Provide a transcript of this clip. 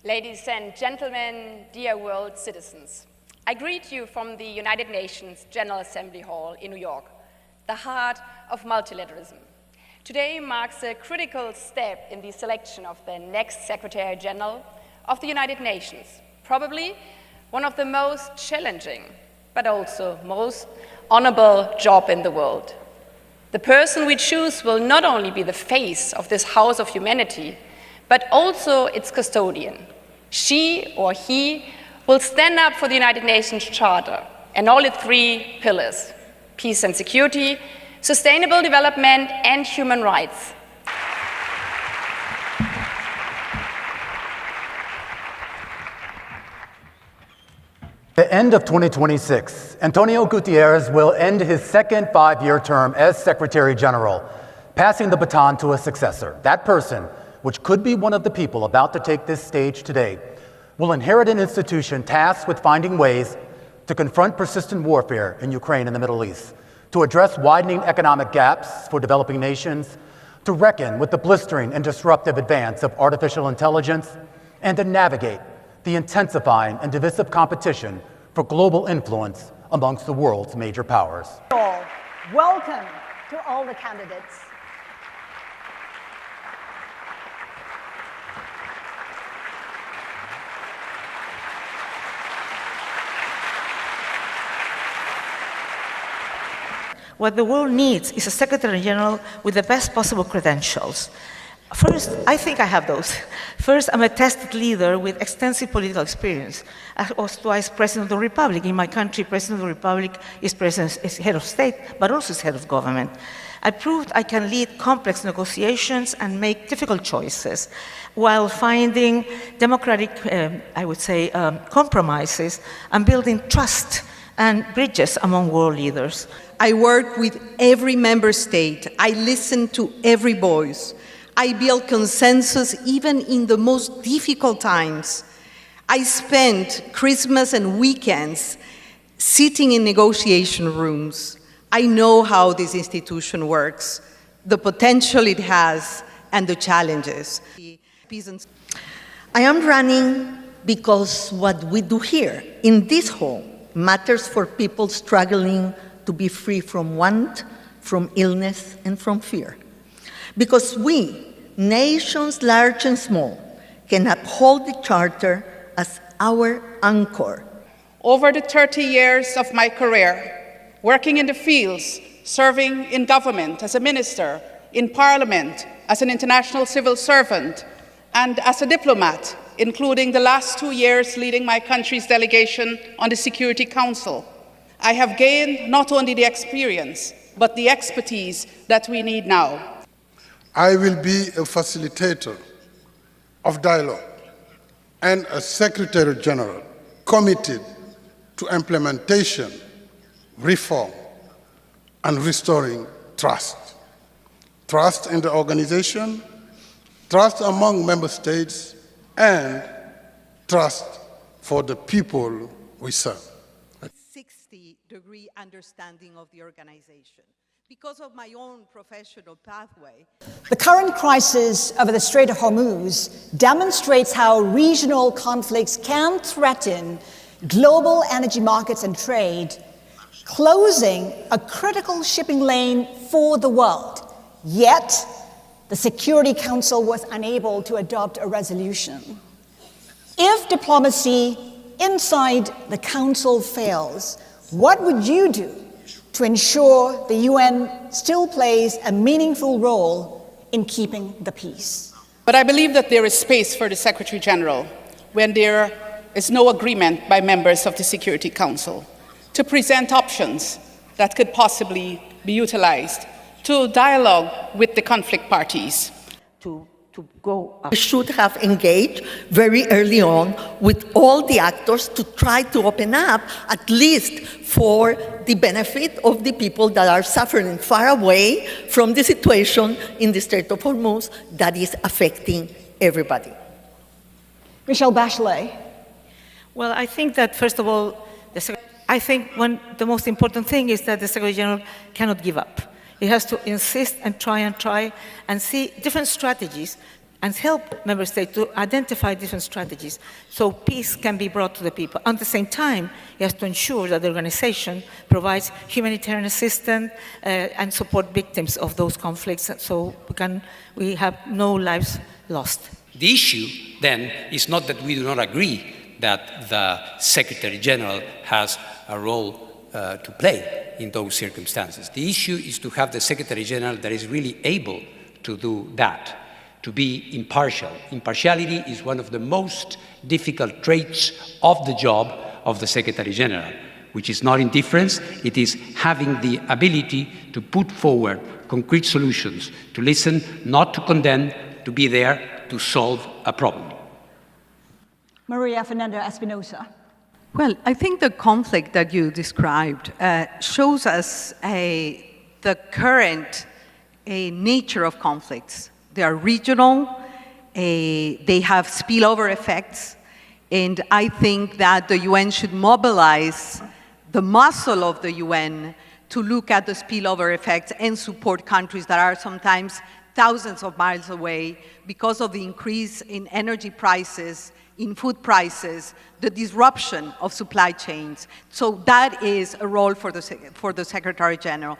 Ladies and gentlemen, dear world citizens, I greet you from the United Nations General Assembly Hall in New York, the heart of multilateralism. Today marks a critical step in the selection of the next Secretary General of the United Nations, probably one of the most challenging, but also most honorable job in the world. The person we choose will not only be the face of this house of humanity, but also its custodian. She or he will stand up for the United Nations Charter and all its three pillars: peace and security, sustainable development, and human rights. At the end of 2026, Antonio Guterres will end his second five-year term as Secretary General, passing the baton to a successor. That person, which could be one of the people about to take this stage today, will inherit an institution tasked with finding ways to confront persistent warfare in Ukraine and the Middle East, to address widening economic gaps for developing nations, to reckon with the blistering and disruptive advance of artificial intelligence, and to navigate the intensifying and divisive competition for global influence amongst the world's major powers. Welcome to all the candidates. What the world needs is a Secretary General with the best possible credentials. First, I think I have those. First, I'm a tested leader with extensive political experience. I was twice President of the Republic. In my country, President of the Republic is head of state, but also is head of government. I proved I can lead complex negotiations and make difficult choices while finding democratic, compromises and building trust and bridges among world leaders. I work with every member state. I listen to every voice. I build consensus even in the most difficult times. I spend Christmas and weekends sitting in negotiation rooms. I know how this institution works, the potential it has, and the challenges. I am running because what we do here in this hall matters for people struggling to be free from want, from illness, and from fear. Because we, nations large and small, can uphold the Charter as our anchor. Over the 30 years of my career, working in the fields, serving in government as a minister, in parliament, as an international civil servant, and as a diplomat, including the last 2 years leading my country's delegation on the Security Council, I have gained not only the experience, but the expertise that we need now. I will be a facilitator of dialogue and a Secretary General committed to implementation, reform, and restoring trust. Trust in the organization, trust among member states, and trust for the people we serve. 60-degree understanding of the organization. Because of my own professional pathway. The current crisis over the Strait of Hormuz demonstrates how regional conflicts can threaten global energy markets and trade, closing a critical shipping lane for the world. Yet, the Security Council was unable to adopt a resolution. If diplomacy inside the Council fails, what would you do to ensure the UN still plays a meaningful role in keeping the peace? But I believe that there is space for the Secretary General when there is no agreement by members of the Security Council to present options that could possibly be utilized to dialogue with the conflict parties. We should have engaged very early on with all the actors to try to open up, at least for the benefit of the people that are suffering far away from the situation in the Strait of Hormuz that is affecting everybody. Michelle Bachelet. Well, I think that, first of all, the most important thing is that the Secretary General cannot give up. He has to insist and try and see different strategies and help member states to identify different strategies so peace can be brought to the people. At the same time, he has to ensure that the organization provides humanitarian assistance and support victims of those conflicts so we have no lives lost. The issue, then, is not that we do not agree that the Secretary General has a role to play in those circumstances. The issue is to have the Secretary General that is really able to do that, to be impartial. Impartiality is one of the most difficult traits of the job of the Secretary General, which is not indifference, it is having the ability to put forward concrete solutions, to listen, not to condemn, to be there to solve a problem. Maria Fernanda Espinosa. Well, I think the conflict that you described shows us the current nature of conflicts. They are regional, they have spillover effects, and I think that the UN should mobilize the muscle of the UN to look at the spillover effects and support countries that are sometimes thousands of miles away because of the increase in energy prices, in food prices, the disruption of supply chains. So that is a role for the Secretary General.